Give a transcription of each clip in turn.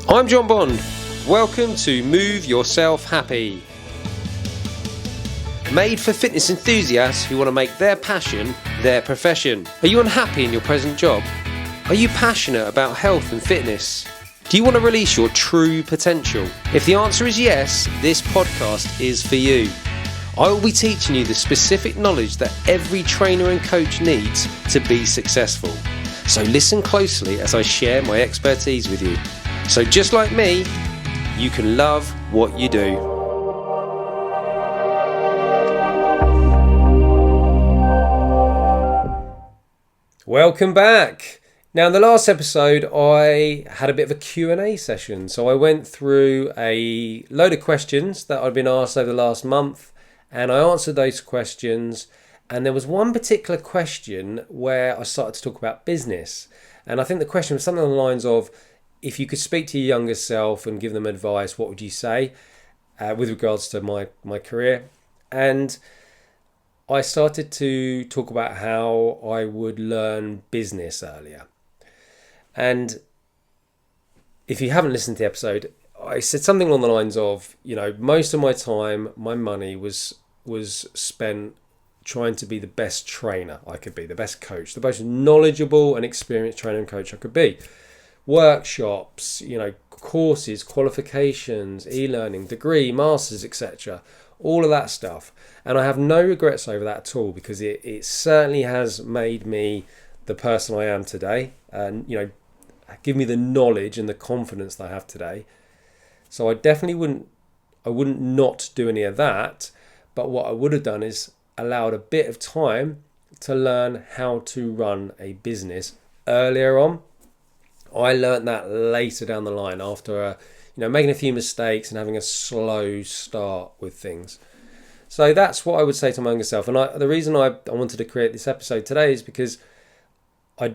I'm Jon Bond. Welcome to Move Yourself Happy. Made for fitness enthusiasts who want to make their passion their profession. Are you unhappy in your present job? Are you passionate about health and fitness? Do you want to release your true potential? If the answer is yes, this podcast is for you. I will be teaching you the specific knowledge that every trainer and coach needs to be successful. So listen closely as I share my expertise with you. So just like me, you can love what you do. Welcome back. Now in the last episode I had a bit of a Q&A session. So I went through a load of questions that I'd been asked over the last month and I answered those questions. And there was one particular question where I started to talk about business. And I think the question was something along the lines of, if you could speak to your younger self and give them advice, what would you say with regards to my career? And I started to talk about how I would learn business earlier. And if you haven't listened to the episode, I said something along the lines of, most of my time, my money was spent trying to be the best trainer I could be, the best coach, the most knowledgeable and experienced trainer and coach I could be. Workshops, courses, qualifications, e-learning, degree, masters, etc. All of that stuff. And I have no regrets over that at all because it certainly has made me the person I am today and, give me the knowledge and the confidence that I have today. So I definitely wouldn't not do any of that. But what I would have done is allowed a bit of time to learn how to run a business earlier on. I learned that later down the line after, making a few mistakes and having a slow start with things. So that's what I would say to my younger self. And the reason I wanted to create this episode today is because I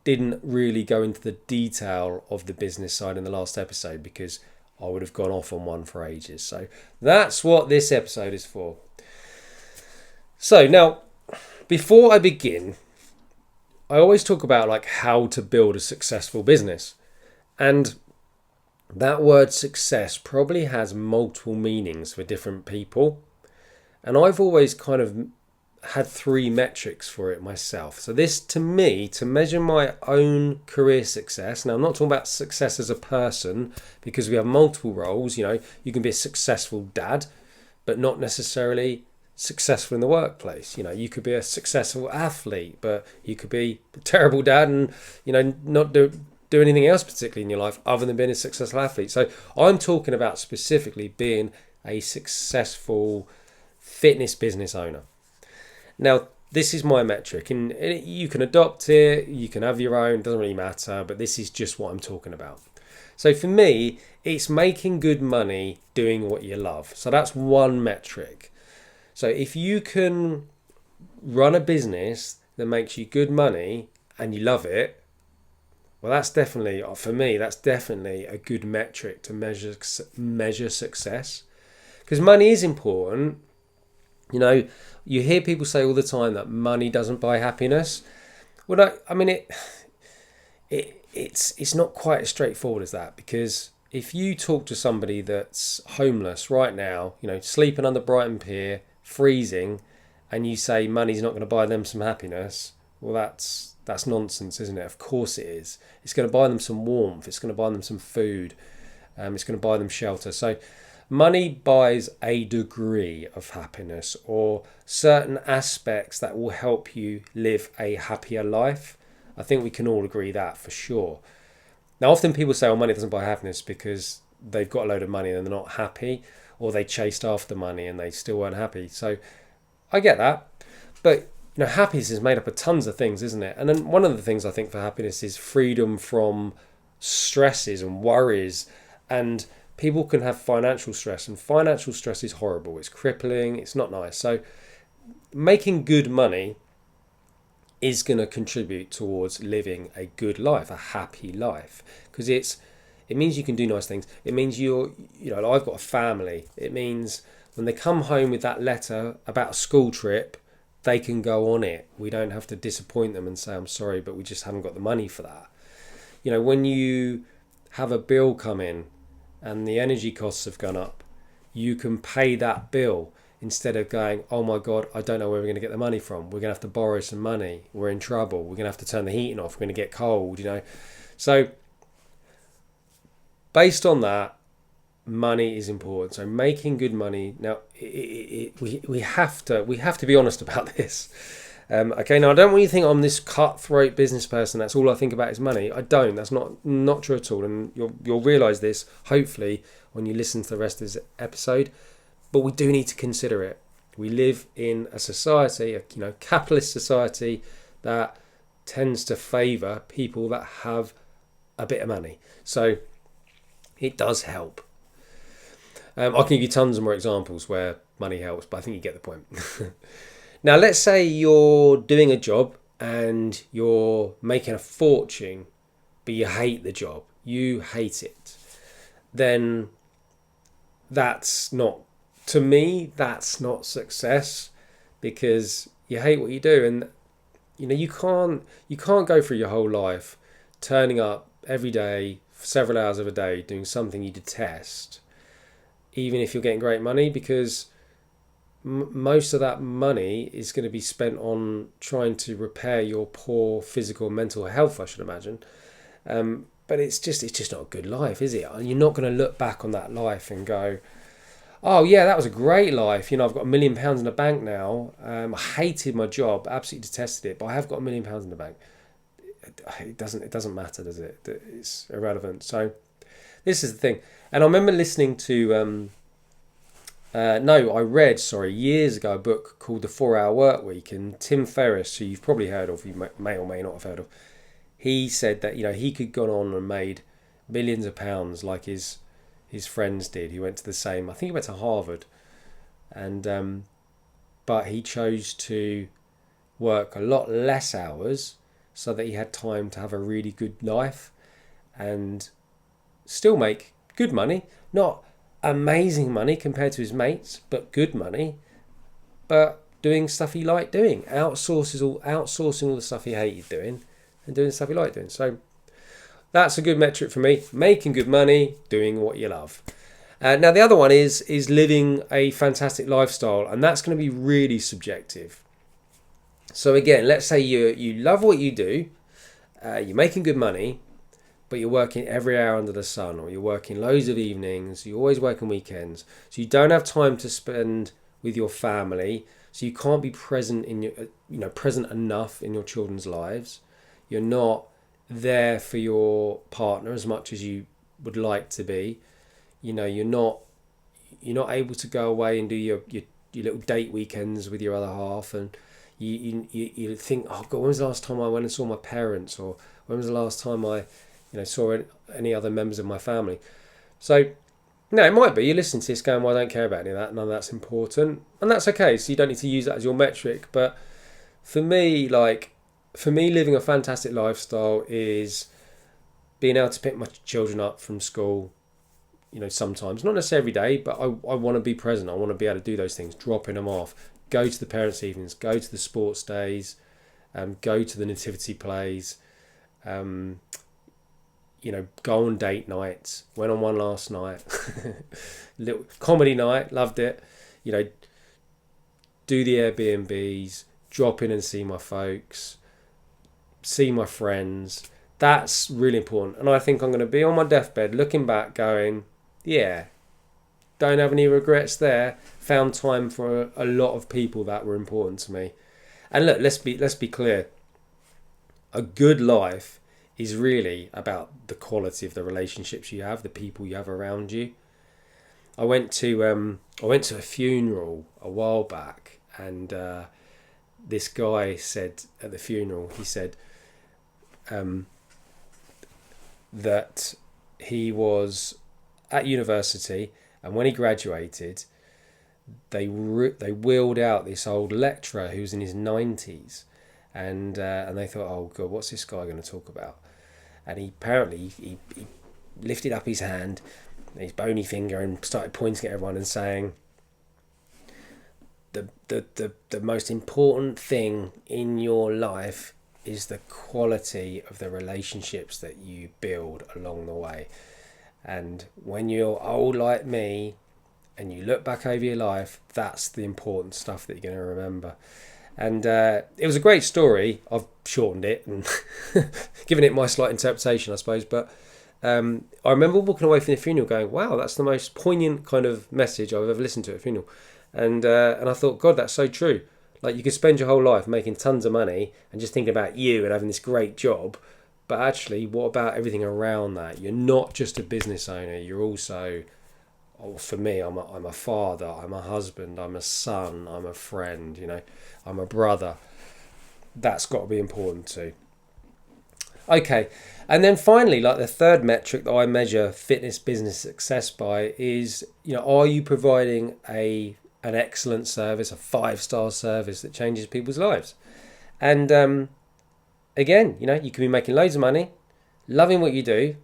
didn't really go into the detail of the business side in the last episode because I would have gone off on one for ages. So that's what this episode is for. So now, before I begin, I always talk about how to build a successful business. And that word success probably has multiple meanings for different people. And I've always kind of had three metrics for it myself. So this, to me, to measure my own career success. Now, I'm not talking about success as a person because we have multiple roles. You can be a successful dad, but not necessarily successful in the workplace. You could be a successful athlete, but you could be a terrible dad and not do anything else particularly in your life other than being a successful athlete. So I'm talking about specifically being a successful fitness business owner. Now this is my metric and you can adopt it, you can have your own, doesn't really matter, but this is just what I'm talking about. So for me, it's making good money doing what you love. So that's one metric. So if you can run a business that makes you good money and you love it, well, that's definitely, for me, that's definitely a good metric to measure success. Because money is important. You hear people say all the time that money doesn't buy happiness. Well, it's not quite as straightforward as that, because if you talk to somebody that's homeless right now, sleeping under Brighton Pier, freezing, and you say money's not going to buy them some happiness, well, that's nonsense, isn't it? Of course it is. It's going to buy them some warmth. It's going to buy them some food. It's going to buy them shelter. So money buys a degree of happiness or certain aspects that will help you live a happier life. I think we can all agree that for sure. Now, often people say, money doesn't buy happiness because they've got a load of money and they're not happy, or they chased after money and they still weren't happy. So I get that. But happiness is made up of tons of things, isn't it? And then one of the things I think for happiness is freedom from stresses and worries. And people can have financial stress, and financial stress is horrible. It's crippling. It's not nice. So making good money is going to contribute towards living a good life, a happy life, because it means you can do nice things. It means I've got a family. It means when they come home with that letter about a school trip, they can go on it. We don't have to disappoint them and say, I'm sorry, but we just haven't got the money for that. When you have a bill come in and the energy costs have gone up, you can pay that bill instead of going, oh my God, I don't know where we're going to get the money from. We're going to have to borrow some money. We're in trouble. We're going to have to turn the heating off. We're going to get cold, So based on that, money is important. So making good money. Now, we have to be honest about this. Okay, now I don't want you to think I'm this cutthroat business person. That's all I think about is money. I don't. That's not true at all. And you'll realise this, hopefully, when you listen to the rest of this episode. But we do need to consider it. We live in a society, a capitalist society, that tends to favour people that have a bit of money. So it does help. I can give you tons of more examples where money helps, but I think you get the point. Now, let's say you're doing a job and you're making a fortune, but you hate the job. You hate it. Then that's not, to me, that's not success, because you hate what you do. And, you can't go through your whole life turning up every day, for several hours of a day, doing something you detest, even if you're getting great money, because most of that money is going to be spent on trying to repair your poor physical and mental health, I should imagine. But it's just not a good life, is it? You're not going to look back on that life and go, oh yeah, that was a great life. I've got £1 million in the bank now. I hated my job, absolutely detested it, but I have got £1 million in the bank. It doesn't matter, does it? It's irrelevant. So this is the thing. And I remember listening to I read years ago a book called The 4-Hour Workweek, and Tim Ferriss, who you've probably heard of, you may or may not have heard of, he said that he could gone on and made millions of pounds like his friends did. He went to the same, I think he went to Harvard, and but he chose to work a lot less hours so that he had time to have a really good life and still make good money, not amazing money compared to his mates, but good money, but doing stuff he liked doing, outsourcing all the stuff he hated doing and doing stuff he liked doing. So that's a good metric for me, making good money, doing what you love. Now the other one is living a fantastic lifestyle, and that's going to be really subjective. So again, let's say you love what you do, you're making good money, but you're working every hour under the sun, or you're working loads of evenings, you're always working weekends, so you don't have time to spend with your family, so you can't be present present enough in your children's lives. You're not there for your partner as much as you would like to be. You're not able to go away and do your little date weekends with your other half, and you think, oh God, when was the last time I went and saw my parents, or when was the last time I saw any other members of my family? So, no, it might be you're listening to this going, well, I don't care about any of that, none of that's important, and that's okay. So you don't need to use that as your metric. But for me, living a fantastic lifestyle is being able to pick my children up from school, sometimes, not necessarily every day, but I want to be present. I want to be able to do those things, dropping them off, go to the parents' evenings, go to the sports days, go to the nativity plays, go on date nights. Went on one last night. Little comedy night, loved it. Do the Airbnbs, drop in and see my folks, see my friends. That's really important. And I think I'm going to be on my deathbed looking back going, yeah, don't have any regrets there. Found time for a lot of people that were important to me. And look, let's be clear. A good life is really about the quality of the relationships you have, the people you have around you. I went to a funeral a while back, and this guy said at the funeral, he said that he was at university, and when he graduated, they wheeled out this old lecturer who was in his 90s, and they thought, oh God, what's this guy going to talk about? And he lifted up his hand, his bony finger, and started pointing at everyone and saying, the most important thing in your life is the quality of the relationships that you build along the way. And when you're old like me and you look back over your life, that's the important stuff that you're going to remember. And it was a great story. I've shortened it and given it my slight interpretation, I suppose. But I remember walking away from the funeral going, wow, that's the most poignant kind of message I've ever listened to at a funeral. And I thought, God, that's so true. Like, you could spend your whole life making tons of money and just thinking about you and having this great job. But actually, what about everything around that? You're not just a business owner. You're also, for me, I'm a father, I'm a husband, I'm a son, I'm a friend, I'm a brother. That's got to be important too. Okay, and then finally, like the third metric that I measure fitness business success by is, are you providing an excellent service, a 5-star service that changes people's lives? And again, you can be making loads of money, loving what you do,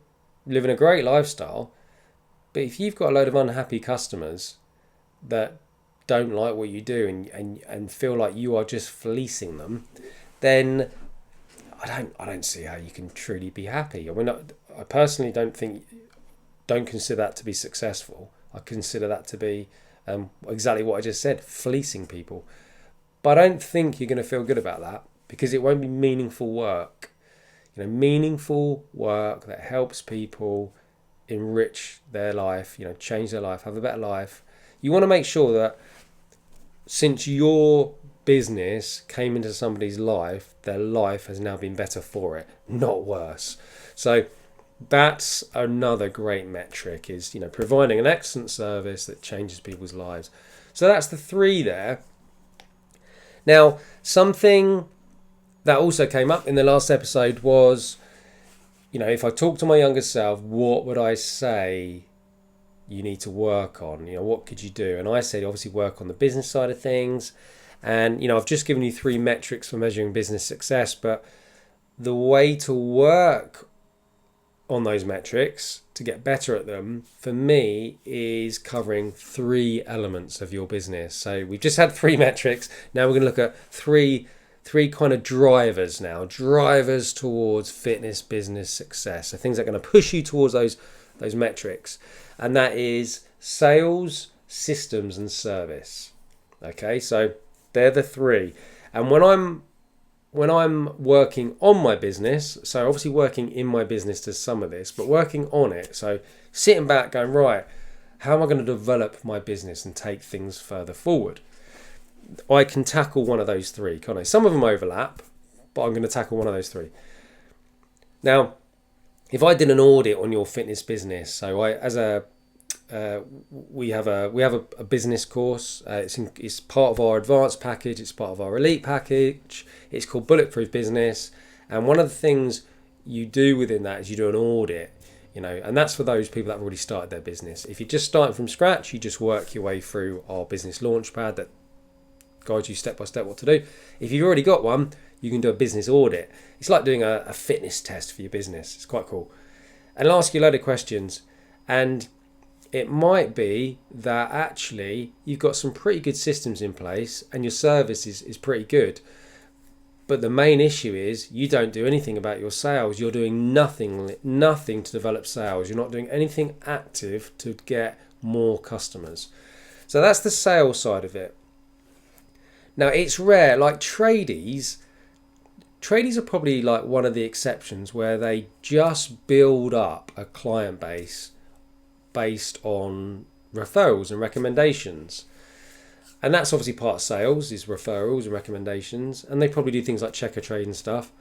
living a great lifestyle, but if you've got a load of unhappy customers that don't like what you do and feel like you are just fleecing them, then I don't see how you can truly be happy. I personally don't consider that to be successful. I consider that to be exactly what I just said, fleecing people. But I don't think you're going to feel good about that, because it won't be meaningful work. Meaningful work that helps people enrich their life, change their life, have a better life. You want to make sure that since your business came into somebody's life, their life has now been better for it, not worse. So that's another great metric, is providing an excellent service that changes people's lives. So that's the 3 there. Now, something that also came up in the last episode was, if I talk to my younger self, what would I say you need to work on? What could you do? And I said, obviously, work on the business side of things. And, I've just given you 3 metrics for measuring business success, but the way to work on those metrics to get better at them, for me, is covering 3 elements of your business. So we've just had 3 metrics. Now we're going to look at three kind of drivers now, drivers towards fitness business success. So things that are going to push you towards those metrics. And that is sales, systems, and service. Okay, so they're the 3. And when I'm working on my business, so obviously working in my business does some of this, but working on it, so sitting back going, right, how am I going to develop my business and take things further forward? I can tackle one of those 3, can't I? Some of them overlap, but I'm going to tackle one of those 3. Now, if I did an audit on your fitness business, so we have a business course. It's part of our advanced package. It's part of our elite package. It's called Bulletproof Business. And one of the things you do within that is you do an audit, and that's for those people that have already started their business. If you're just starting from scratch, you just work your way through our business launchpad that guides you step by step what to do. If you've already got one, you can do a business audit. It's like doing a fitness test for your business. It's quite cool. And it'll ask you a load of questions. And it might be that actually you've got some pretty good systems in place and your service is pretty good. But the main issue is you don't do anything about your sales. You're doing nothing to develop sales. You're not doing anything active to get more customers. So that's the sales side of it. Now, it's rare, like tradies are probably like one of the exceptions where they just build up a client base based on referrals and recommendations. And that's obviously part of sales, is referrals and recommendations. And they probably do things like checker trade and stuff.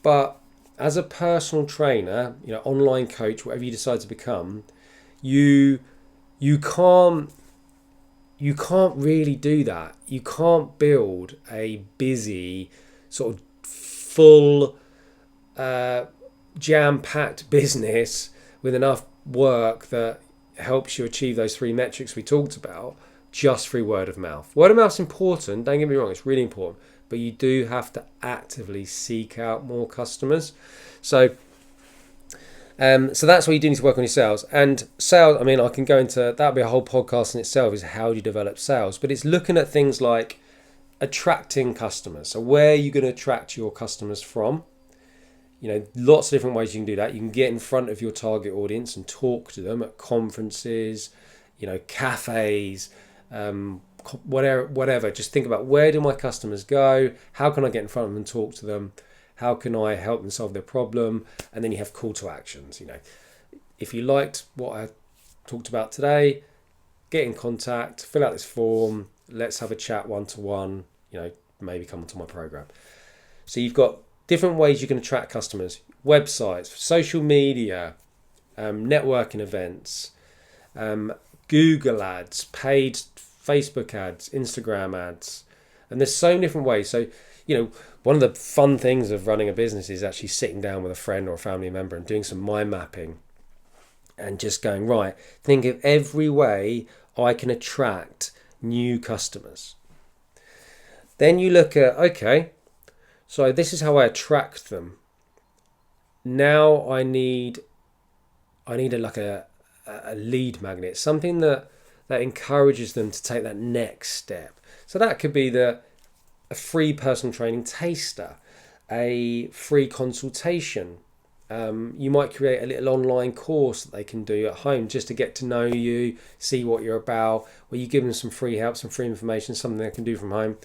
But as a personal trainer, online coach, whatever you decide to become, you can't really do that. You can't build a busy, sort of full, jam-packed business with enough work that helps you achieve those 3 metrics we talked about just through word of mouth. Word of mouth's important, don't get me wrong, it's really important, but you do have to actively seek out more customers. So that's what you do need to work on your sales. And sales, I can go into, that'll be a whole podcast in itself, is how do you develop sales. But it's looking at things like attracting customers. So where are you going to attract your customers from? Lots of different ways you can do that. You can get in front of your target audience and talk to them at conferences, cafes, whatever. Just think about, where do my customers go? How can I get in front of them and talk to them? How can I help them solve their problem? And then you have call to actions. If you liked what I talked about today, get in contact, fill out this form, let's have a chat one-to-one, maybe come onto my program. So you've got different ways you can attract customers: websites, social media, networking events, Google ads, paid Facebook ads, Instagram ads, and there's so many different ways. So, one of the fun things of running a business is actually sitting down with a friend or a family member and doing some mind mapping and just going, right, think of every way I can attract new customers. Then you look at, okay, so this is how I attract them. Now I need a lead magnet, something that encourages them to take that next step. So that could be a free personal training taster, a free consultation. You might create a little online course that they can do at home just to get to know you, see what you're about, where you give them some free help, some free information, something they can do from home.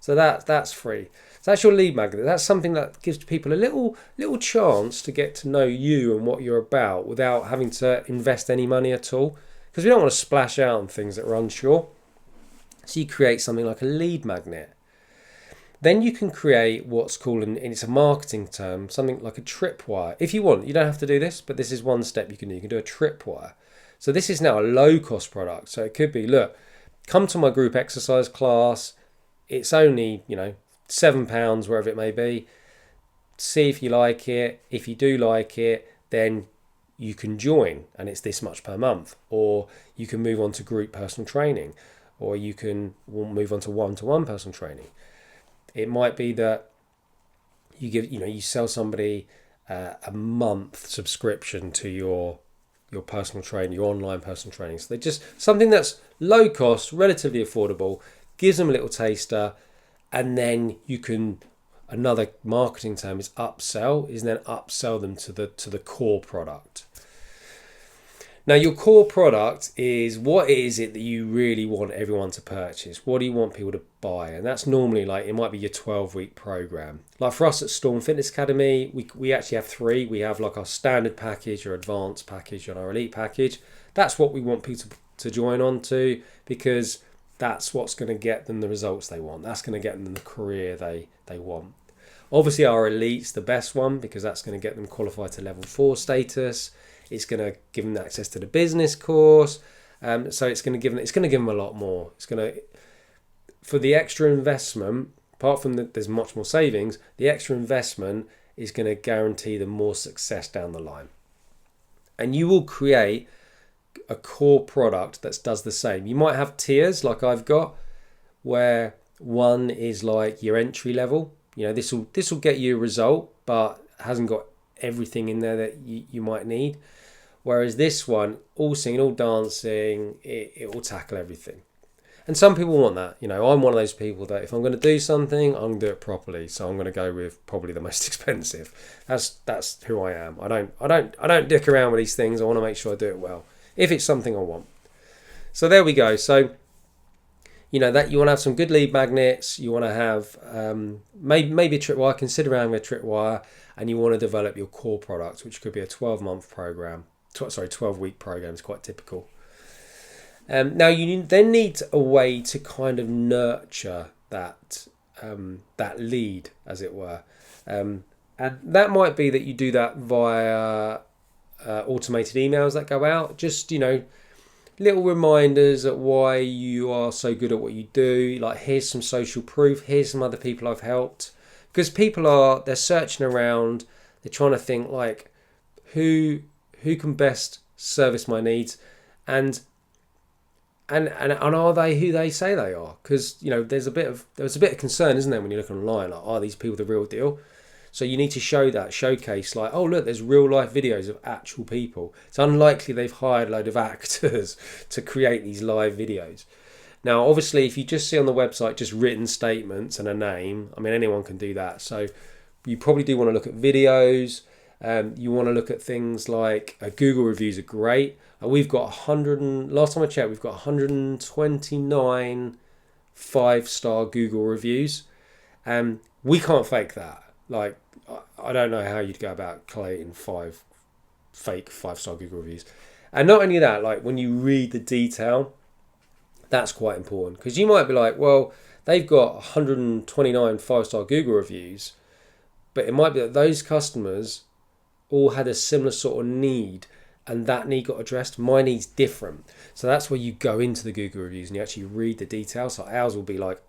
So that's free. So that's your lead magnet. That's something that gives people a little chance to get to know you and what you're about without having to invest any money at all, because we don't want to splash out on things that are unsure. So you create something like a lead magnet. Then you can create what's called, and it's a marketing term, something like a tripwire. If you want, you don't have to do this, but this is one step you can do. You can do a tripwire. So this is now a low-cost product. So it could be, look, come to my group exercise class. It's only, £7, wherever it may be. See if you like it. If you do like it, then you can join, and it's this much per month. Or you can move on to group personal training, or you can move on to one-to-one personal training. It might be that you sell somebody a month subscription to your personal training, your online personal training. So they're just something that's low cost, relatively affordable, gives them a little taster, and then you can, another marketing term is upsell, is then upsell them to the core product. Now, your core product is, what is it that you really want everyone to purchase? What do you want people to buy? And that's normally it might be your 12-week program. Like for us at Storm Fitness Academy, we actually have 3. We have our standard package, our advanced package, and our elite package. That's what we want people to join on to, because that's what's going to get them the results they want. That's going to get them the career they want. Obviously, our elite's the best one, because that's going to get them qualified to level 4 status. It's going to give them access to the business course. So it's going to give them a lot more. It's going to, for the extra investment, apart from that there's much more savings, the extra investment is going to guarantee them more success down the line. And you will create a core product that does the same. You might have tiers like I've got, where one is like your entry level. This will get you a result, but hasn't got everything in there that you might need. Whereas this one, all singing, all dancing, it will tackle everything. And some people want that. I'm one of those people that if I'm going to do something, I'm going to do it properly. So I'm going to go with probably the most expensive. That's who I am. I don't dick around with these things. I want to make sure I do it well, if it's something I want. So there we go. So that you want to have some good lead magnets. You want to have maybe a tripwire. Consider having a tripwire, and you want to develop your core product, which could be a 12-month program. 12-week program is quite typical. Now you then need a way to kind of nurture that lead, as it were, and that might be that you do that via automated emails that go out. Just little reminders at why you are so good at what you do. Like, here's some social proof. Here's some other people I've helped. Because people they're searching around. They're trying to think like, who can best service my needs, and are they who they say they are? Because there's a bit of concern, isn't there, when you look online? Like, are these people the real deal? So you need to showcase like, oh look, there's real life videos of actual people. It's unlikely they've hired a load of actors to create these live videos. Now, obviously, if you just see on the website just written statements and a name, I mean, anyone can do that. So you probably do want to look at videos. You want to look at things like Google reviews are great. We've got 100 last time I checked, we've got 129 5-star Google reviews. We can't fake that. Like, I don't know how you'd go about collating 5 fake 5-star Google reviews. And not only that, like when you read the detail, that's quite important, because you might be like, well, they've got 129 5-star Google reviews, but it might be that those customers all had a similar sort of need, and that need got addressed. My need's different. So that's where you go into the Google reviews and you actually read the details. So ours will be like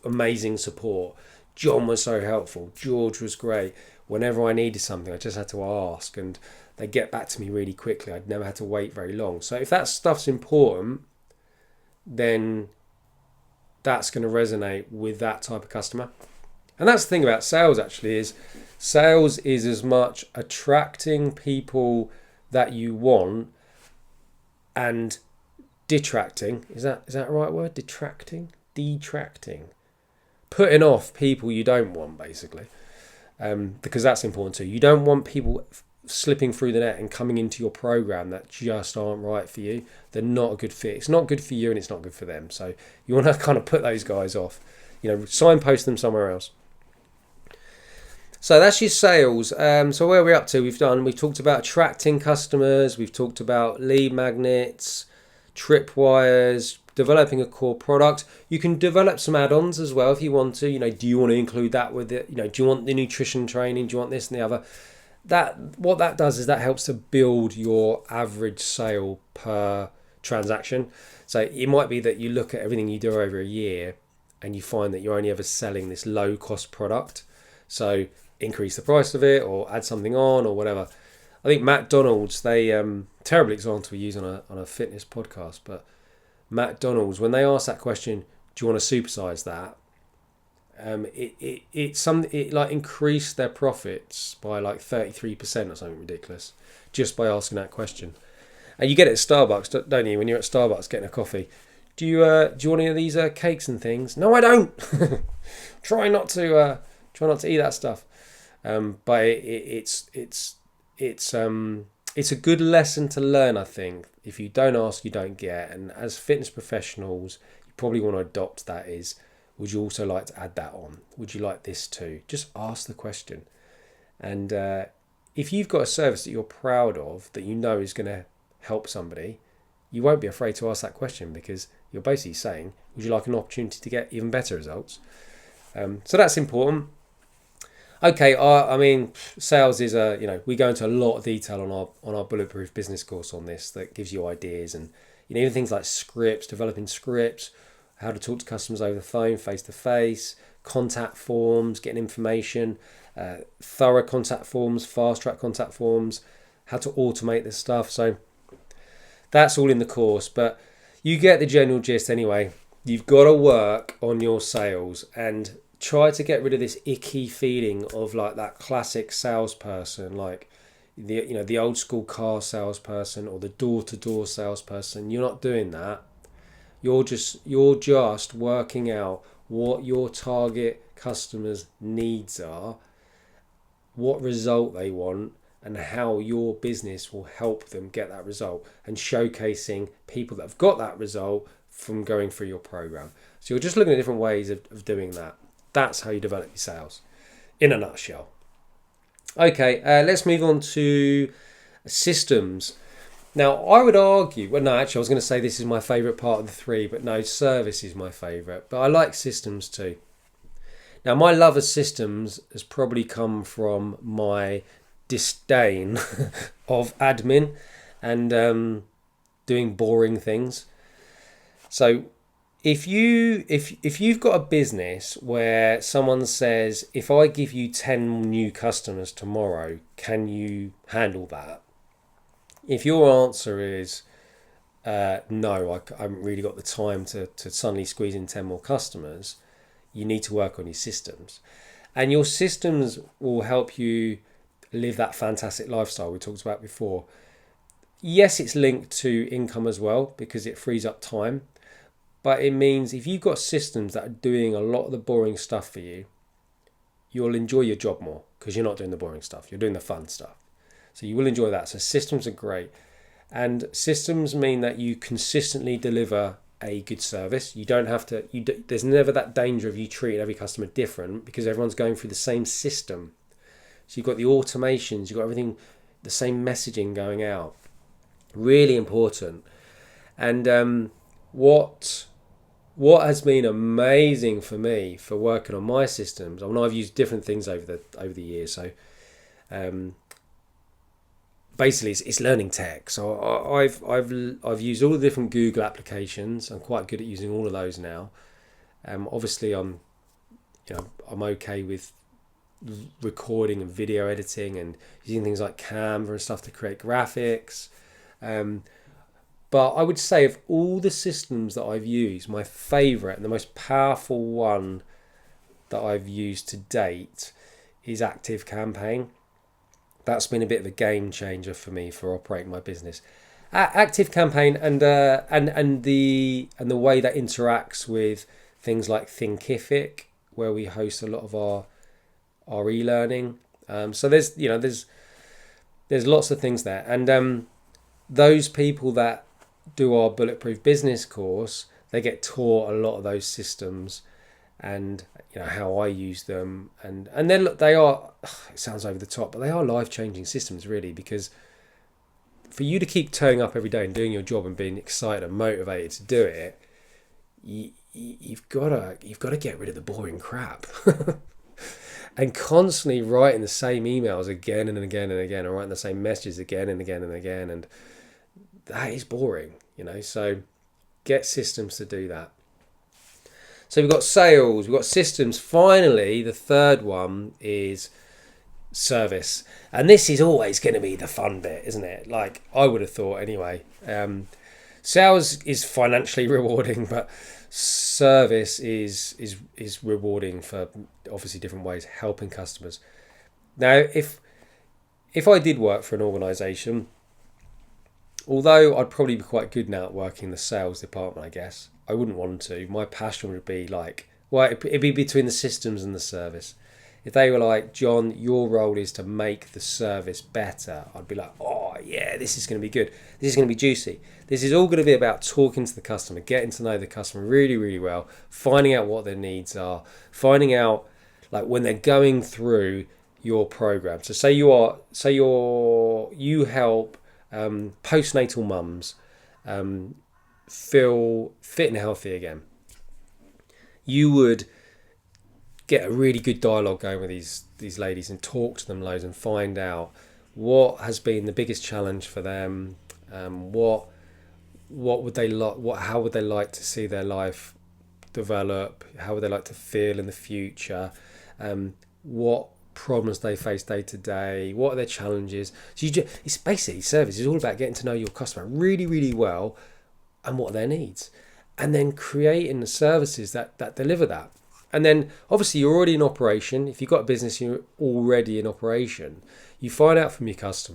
amazing support. John was so helpful. George was great. Whenever I needed something, I just had to ask and they get back to me really quickly. I'd never had to wait very long. So if that stuff's important, then that's going to resonate with that type of customer. And that's the thing about sales, actually, is sales is as much attracting people that you want and detracting. Is that the right word? Detracting? Putting off people you don't want, basically. Because that's important too. You don't want people slipping through the net and coming into your program that just aren't right for you. They're not a good fit. It's not good for you and it's not good for them. So you want to kind of put those guys off. Signpost them somewhere else. So that's your sales. So where are we up to? We've talked about attracting customers. We've talked about lead magnets, tripwires, developing a core product. You can develop some add-ons as well if you want to. Do you want to include that with it? Do you want the nutrition training? Do you want this and the other? What that does is that helps to build your average sale per transaction. So it might be that you look at everything you do over a year and you find that you're only ever selling this low cost product. So increase the price of it or add something on or whatever. I think McDonald's, they terrible example we use on a fitness podcast, but McDonald's, when they ask that question, do you want to supersize that? It like increased their profits by like 33% or something ridiculous just by asking that question. And you get it at Starbucks, don't you? When you're at Starbucks getting a coffee, do you want any of these cakes and things? No, I don't. Try not to eat that stuff. But it's a good lesson to learn, I think. If you don't ask, you don't get. And as fitness professionals, you probably want to adopt that is, would you also like to add that on? Would you like this too? Just ask the question. And if you've got a service that you're proud of, that you know is going to help somebody, you won't be afraid to ask that question, because you're basically saying, would you like an opportunity to get even better results? So that's important. Okay, I mean, sales is we go into a lot of detail on our Bulletproof Business course on this that gives you ideas, and even things like scripts, developing scripts, how to talk to customers over the phone, face to face, contact forms, getting information, thorough contact forms, fast track contact forms, how to automate this stuff. So that's all in the course, but you get the general gist anyway. You've got to work on your sales and try to get rid of this icky feeling of like that classic salesperson, like the old school car salesperson or the door-to-door salesperson. You're not doing that. You're just working out what your target customers' needs are, what result they want, and how your business will help them get that result, and showcasing people that have got that result from going through your program. So you're just looking at different ways of doing that. That's how you develop your sales in a nutshell. Okay, let's move on to systems. Now, I would argue, well, no, actually, I was going to say this is my favourite part of the three, but no, service is my favourite. But I like systems too. Now, my love of systems has probably come from my disdain of admin and doing boring things. So if you've got a business where someone says, if I give you 10 new customers tomorrow, can you handle that? If your answer is no, I haven't really got the time to suddenly squeeze in 10 more customers, you need to work on your systems. And your systems will help you live that fantastic lifestyle we talked about before. Yes, it's linked to income as well because it frees up time. But it means if you've got systems that are doing a lot of the boring stuff for you, you'll enjoy your job more because you're not doing the boring stuff. You're doing the fun stuff. So you will enjoy that. So systems are great. And systems mean that you consistently deliver a good service. You don't have to, there's never that danger of you treating every customer different because everyone's going through the same system. So you've got the automations, you've got everything, the same messaging going out. Really important. And what has been amazing for me for working on my systems, I mean, I've used different things over the years. So basically, it's learning tech. So I've used all the different Google applications. I'm quite good at using all of those now. Obviously, I'm okay with recording and video editing and using things like Canva and stuff to create graphics. But I would say of all the systems that I've used, my favourite and the most powerful one that I've used to date is ActiveCampaign. That's been a bit of a game changer for me for operating my business. ActiveCampaign and the way that interacts with things like Thinkific, where we host a lot of our e-learning. So there's lots of things there, and those people that do our Bulletproof Business course, they get taught a lot of those systems and how I use them, and then look, they are, it sounds over the top, but they are life-changing systems really, because for you to keep turning up every day and doing your job and being excited and motivated to do it, you've got to get rid of the boring crap. And constantly writing the same emails again and again and again, or writing the same messages again and again and again, and that is boring, so get systems to do that. So we've got sales, we've got systems. Finally, the third one is service. And this is always going to be the fun bit, isn't it? Like I would have thought anyway. Sales is financially rewarding, but service is rewarding for obviously different ways, helping customers. Now, if I did work for an organisation, although I'd probably be quite good now at working in the sales department, I guess, I wouldn't want to. My passion would be it'd be between the systems and the service. If they were like, John, your role is to make the service better, I'd be like, oh yeah, this is going to be good. This is going to be juicy. This is all going to be about talking to the customer, getting to know the customer really, really well, finding out what their needs are, finding out like when they're going through your program. So say you help postnatal mums feel fit and healthy again. You would get a really good dialogue going with these ladies and talk to them loads and find out what has been the biggest challenge for them, what would they like, how would they like to see their life develop, how would they like to feel in the future, what problems they face day to day, what are their challenges. So it's basically service. It's all about getting to know your customer really, really well and what are their needs, and then creating the services that deliver that. And then obviously you're already in operation. If you've got a business, you're already in operation. You find out from your customer